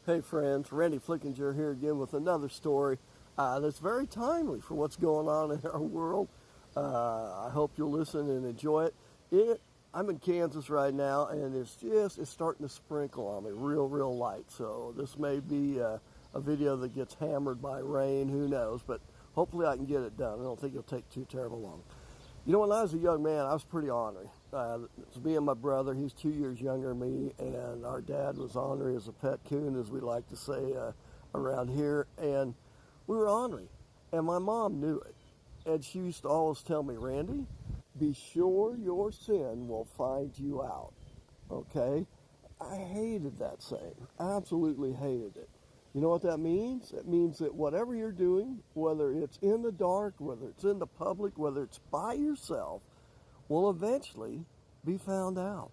Hey friends, Randy Flickinger here again with another story that's very timely for what's going on in our world. I hope you'll listen and enjoy it. I'm in Kansas right now, and it's starting to sprinkle on me real light. So this may be a video that gets hammered by rain, who knows, but hopefully I can get it done. I don't think it'll take too terrible long. You know, when I was a young man, I was pretty ornery. It's me and my brother. He's 2 years younger than me, and our dad was ornery as a pet coon, as we like to say around here. And we were ornery, and my mom knew it. And she used to always tell me, Randy, be sure your sin will find you out. Okay? I hated that saying. Absolutely hated it. You know what that means? It means that whatever you're doing, whether it's in the dark, whether it's in the public, whether it's by yourself, will eventually be found out,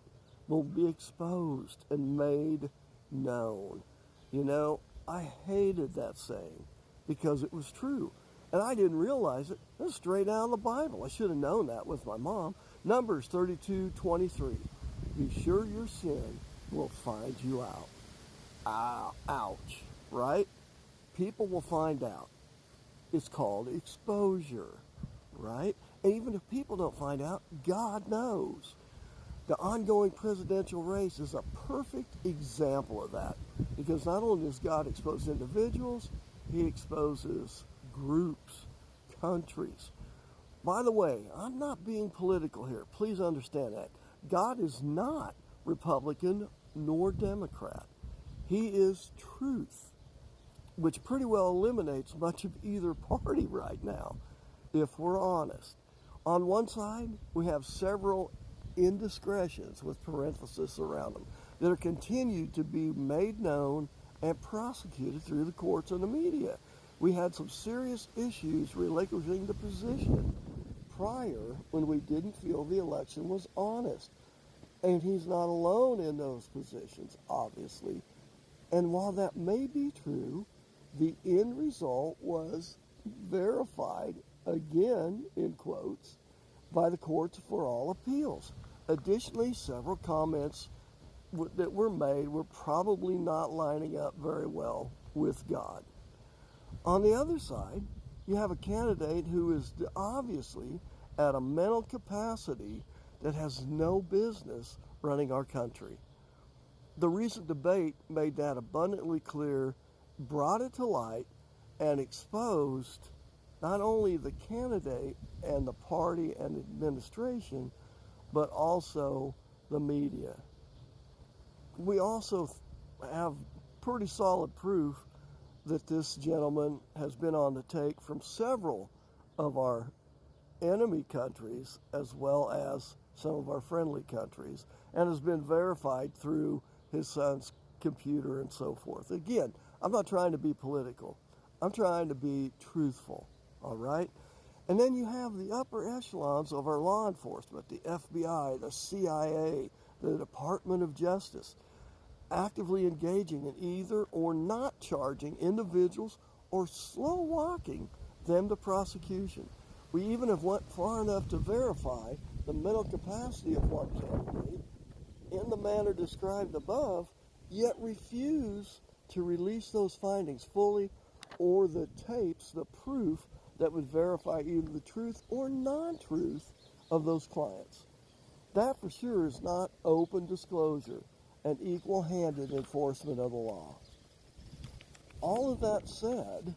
will be exposed and made known. You know, I hated that saying because it was true. And I didn't realize it. It was straight out of the Bible. I should have known that with my mom. Numbers 32:23. Be sure your sin will find you out. Ouch. Right? People will find out. It's called exposure, right? And even if people don't find out, God knows. The ongoing presidential race is a perfect example of that, because not only does God expose individuals, he exposes groups, countries. By the way, I'm not being political here. Please understand that. God is not Republican nor Democrat. He is truth, which pretty well eliminates much of either party right now, if we're honest. On one side, we have several indiscretions, with parentheses around them, that are continued to be made known and prosecuted through the courts and the media. We had some serious issues relinquishing the position prior when we didn't feel the election was honest. And he's not alone in those positions, obviously. And while that may be true, the end result was verified, again, in quotes, by the courts for all appeals. Additionally, several comments that were made were probably not lining up very well with God. On the other side, you have a candidate who is obviously at a mental capacity that has no business running our country. The recent debate made that abundantly clear, brought it to light, and exposed not only the candidate and the party and administration, but also the media. We also have pretty solid proof that this gentleman has been on the take from several of our enemy countries as well as some of our friendly countries, and has been verified through his son's computer and so forth. Again, I'm not trying to be political. I'm trying to be truthful, all right? And then you have the upper echelons of our law enforcement, the FBI, the CIA, the Department of Justice, actively engaging in either or not charging individuals or slow walking them to prosecution. We even have went far enough to verify the mental capacity of one candidate in the manner described above, yet refuse to release those findings fully, or the tapes, the proof that would verify either the truth or non-truth of those clients. That for sure is not open disclosure and equal-handed enforcement of the law. All of that said,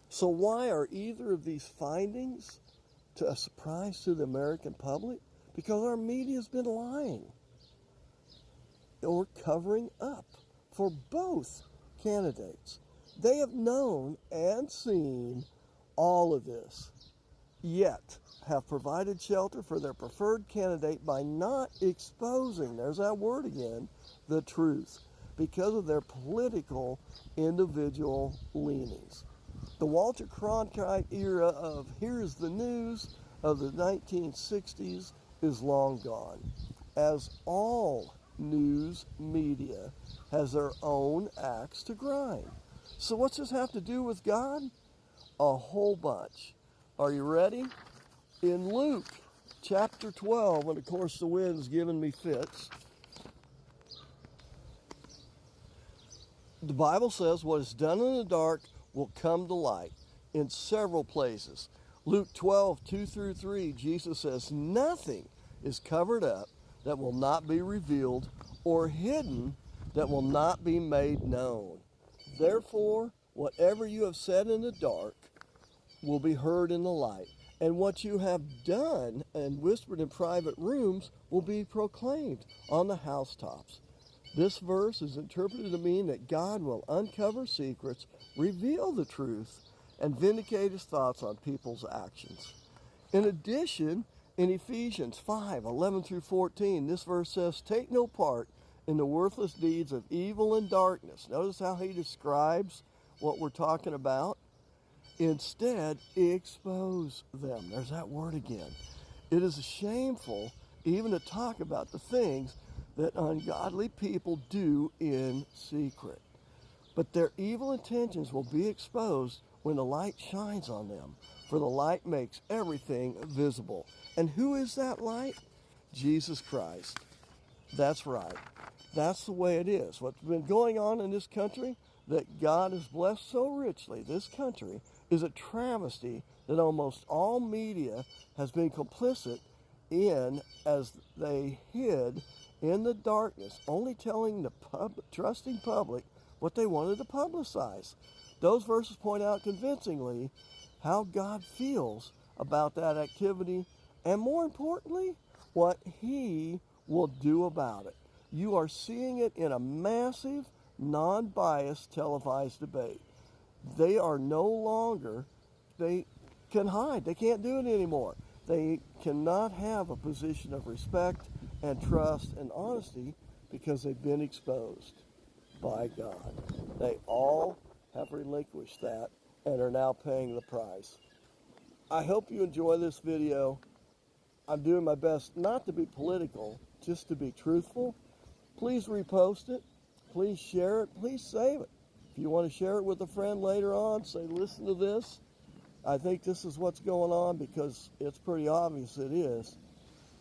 so why are either of these findings a surprise to the American public? Because our media's been lying or covering up for both candidates. They have known and seen all of this, yet have provided shelter for their preferred candidate by not exposing, there's that word again, the truth, because of their political individual leanings. The Walter Cronkite era of here's the news of the 1960s is long gone, as all news media has their own axe to grind. So what's this have to do with God? A whole bunch. Are you ready? In Luke chapter 12, and of course the wind's giving me fits, The Bible says what is done in the dark will come to light in several places. Luke 12:2-3, Jesus says, nothing is covered up that will not be revealed, or hidden that will not be made known. Therefore, whatever you have said in the dark will be heard in the light, and what you have done and whispered in private rooms will be proclaimed on the housetops. This verse is interpreted to mean that God will uncover secrets, reveal the truth, and vindicate his thoughts on people's actions. In addition, in Ephesians 5:11-14, this verse says, take no part in the worthless deeds of evil and darkness. Notice how he describes what we're talking about. Instead, expose them. There's that word again. It is shameful even to talk about the things that ungodly people do in secret. But their evil intentions will be exposed when the light shines on them, for the light makes everything visible. And who is that light? Jesus Christ. That's right. That's the way it is. What's been going on in this country that God has blessed so richly, this country, is a travesty that almost all media has been complicit in, as they hid in the darkness, only telling the trusting public what they wanted to publicize. Those verses point out convincingly how God feels about that activity, and more importantly, what he will do about it. You are seeing it in a massive, non-biased televised debate. They are no longer, they can hide. They can't do it anymore. They cannot have a position of respect and trust and honesty because they've been exposed by God. They all have relinquished that and are now paying the price. I hope you enjoy this video. I'm doing my best not to be political, just to be truthful. Please repost it. Please share it. Please save it. If you want to share it with a friend later on, say, listen to this. I think this is what's going on, because it's pretty obvious it is.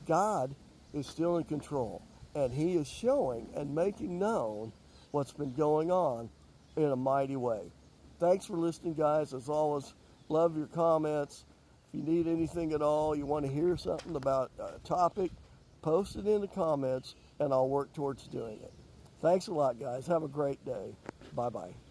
God is still in control, and he is showing and making known what's been going on in a mighty way. Thanks for listening, guys. As always, love your comments. If you need anything at all, you want to hear something about a topic, post it in the comments, and I'll work towards doing it. Thanks a lot, guys. Have a great day. Bye-bye.